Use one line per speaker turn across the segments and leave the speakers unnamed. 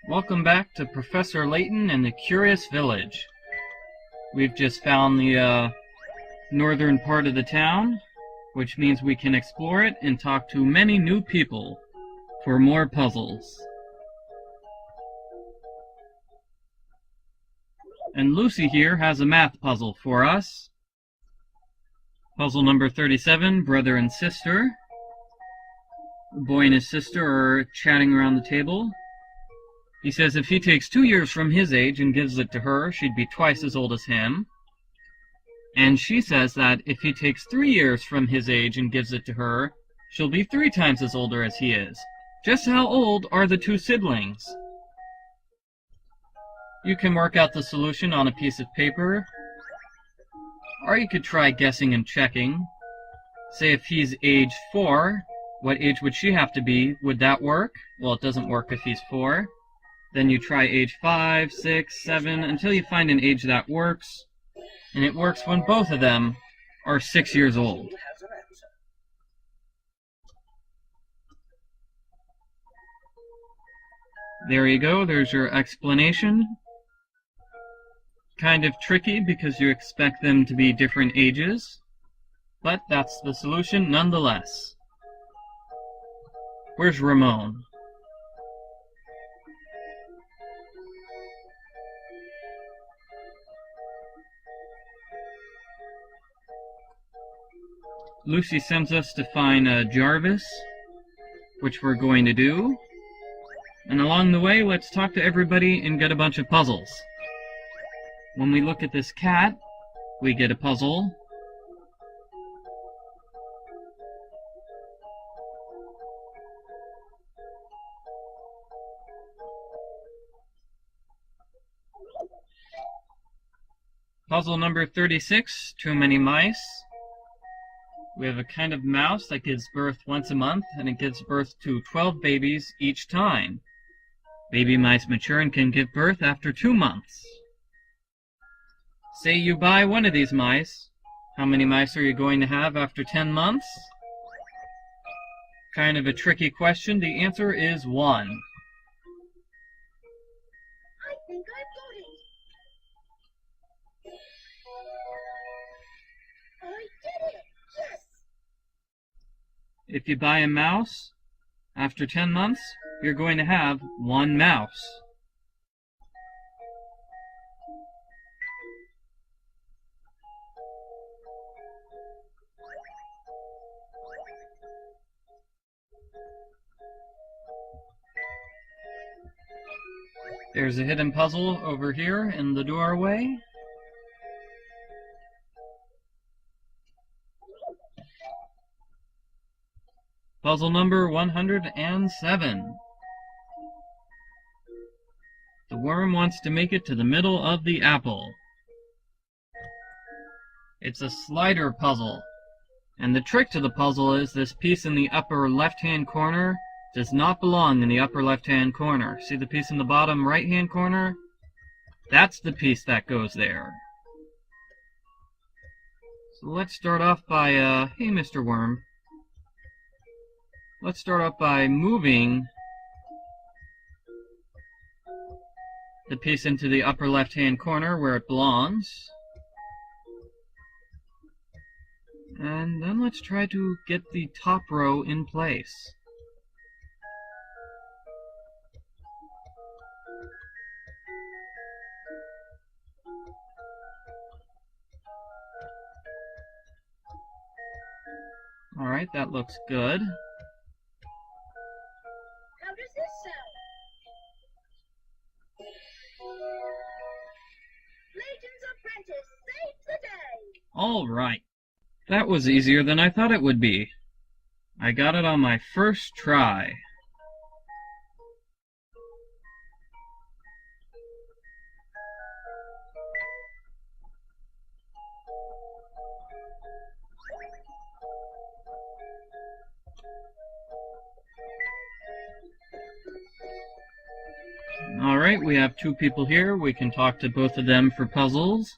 Welcome back to Professor Layton and the Curious Village. We've just found the northern part of the town, which means we can explore it and talk to many new people for more puzzles. And Lucy here has a math puzzle for us. Puzzle number 37, brother and sister. The boy and his sister are chatting around the table. He says if he takes 2 years from his age and gives it to her, she'd be twice as old as him. And she says that if he takes 3 years from his age and gives it to her, she'll be 3 times as older as he is. Just how old are the two siblings? You can work out the solution on a piece of paper, or you could try guessing and checking. Say if he's age 4, what age would she have to be? Would that work? Well, it doesn't work if he's 4. Then you try age 5, 6, 7, until you find an age that works. And it works when both of them are 6 years old. There you go, there's your explanation. Kind of tricky because you expect them to be different ages, but that's the solution nonetheless. Where's Ramon? Lucy sends us to find Jarvis, which we're going to do. And along the way, let's talk to everybody and get a bunch of puzzles. When we look at this cat, we get a puzzle. Puzzle number 36, too many mice. We have a kind of mouse that gives birth once a month, and it gives birth to 12 babies each time. Baby mice mature and can give birth after 2 months. Say you buy one of these mice. How many mice are you going to have after 10 months? Kind of a tricky question. The answer is 1.
I think I got it. I did it! Yes!
If you buy a mouse, after 10 months, you're going to have 1 mouse. There's a hidden puzzle over here in the doorway. Puzzle number 107. The worm wants to make it to the middle of the apple. It's a slider puzzle. And the trick to the puzzle is this piece in the upper left-hand corner does not belong in the upper left-hand corner. See the piece in the bottom right-hand corner? That's the piece that goes there. So let's start off by, hey Mr. Worm. Let's start off by moving the piece into the upper left-hand corner where it belongs. And then let's try to get the top row in place. Alright, that looks good.
How does this sound? Layton's apprentice saves the day!
Alright. That was easier than I thought it would be. I got it on my first try. Alright, we have 2 people here. We can talk to both of them for puzzles.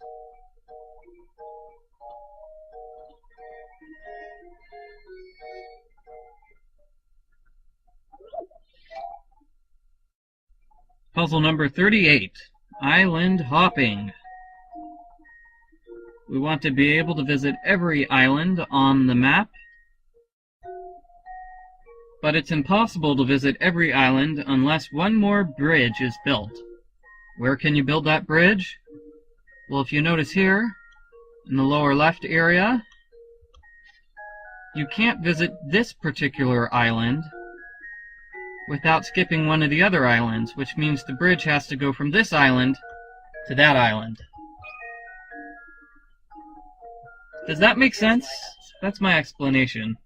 Puzzle number 38, Island Hopping. We want to be able to visit every island on the map, but it's impossible to visit every island unless one more bridge is built. Where can you build that bridge? Well, if you notice here, in the lower left area, you can't visit this particular island without skipping one of the other islands, which means the bridge has to go from this island to that island. Does that make sense? That's my explanation.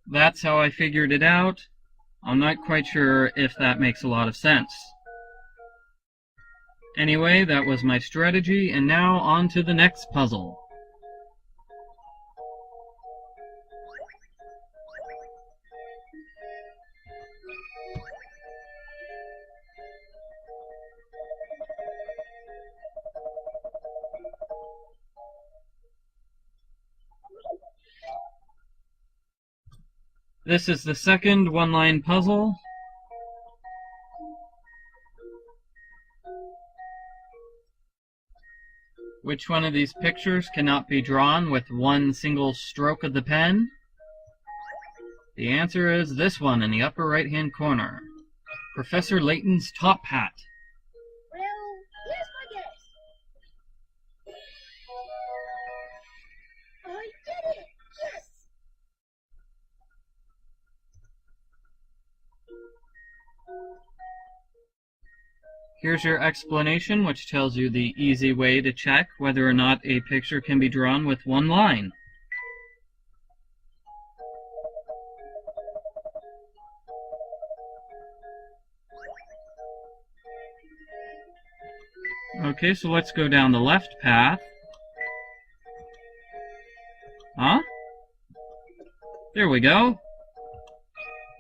That's how I figured it out. I'm not quite sure if that makes a lot of sense. Anyway, that was my strategy, and now on to the next puzzle. This is the second one-line puzzle. Which one of these pictures cannot be drawn with one single stroke of the pen? The answer is this one in the upper right-hand corner. Professor Layton's top hat.
Well, here's my guess. I did it! Yes!
Here's your explanation, which tells you the easy way to check whether or not a picture can be drawn with one line. Okay, so let's go down the left path. Huh? There we go.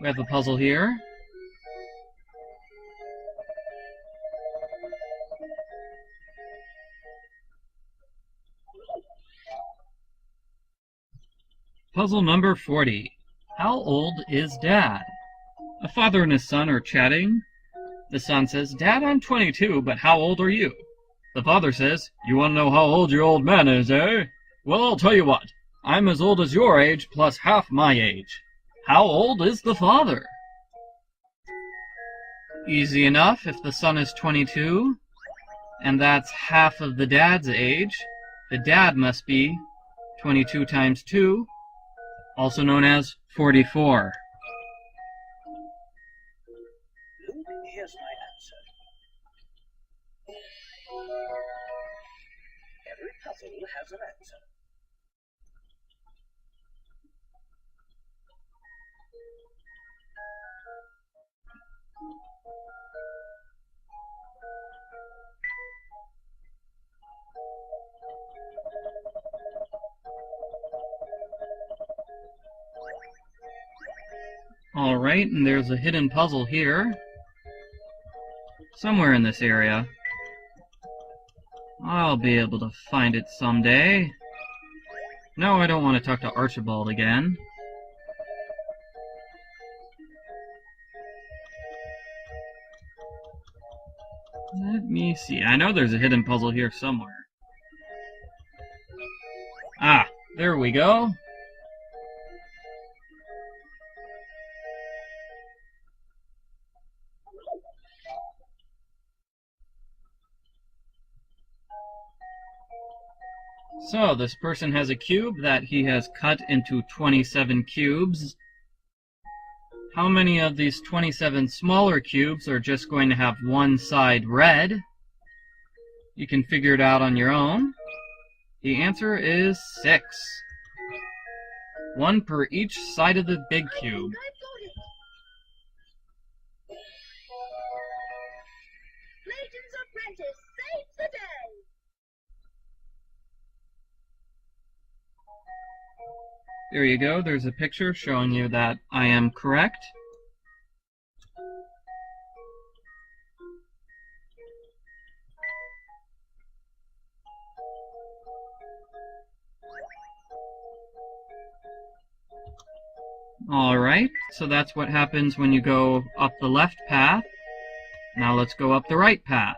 We have a puzzle here. Puzzle number 40. How old is Dad? A father and his son are chatting. The son says, Dad, I'm 22, but how old are you? The father says, you want to know how old your old man is, eh? Well, I'll tell you what. I'm as old as your age plus half my age. How old is the father? Easy enough. If the son is 22, and that's half of the dad's age, the dad must be 22 times 2, also known as 44.
Here's my answer. Every puzzle has an answer.
Alright, and there's a hidden puzzle here. Somewhere in this area. I'll be able to find it someday. No, I don't want to talk to Archibald again. Let me see. I know there's a hidden puzzle here somewhere. Ah, there we go. So, this person has a cube that he has cut into 27 cubes. How many of these 27 smaller cubes are just going to have one side red? You can figure it out on your own. The answer is 6. One per each side of the big cube.
Layton's apprentice saves the day!
There you go. There's a picture showing you that I am correct. Alright, so that's what happens when you go up the left path. Now let's go up the right path.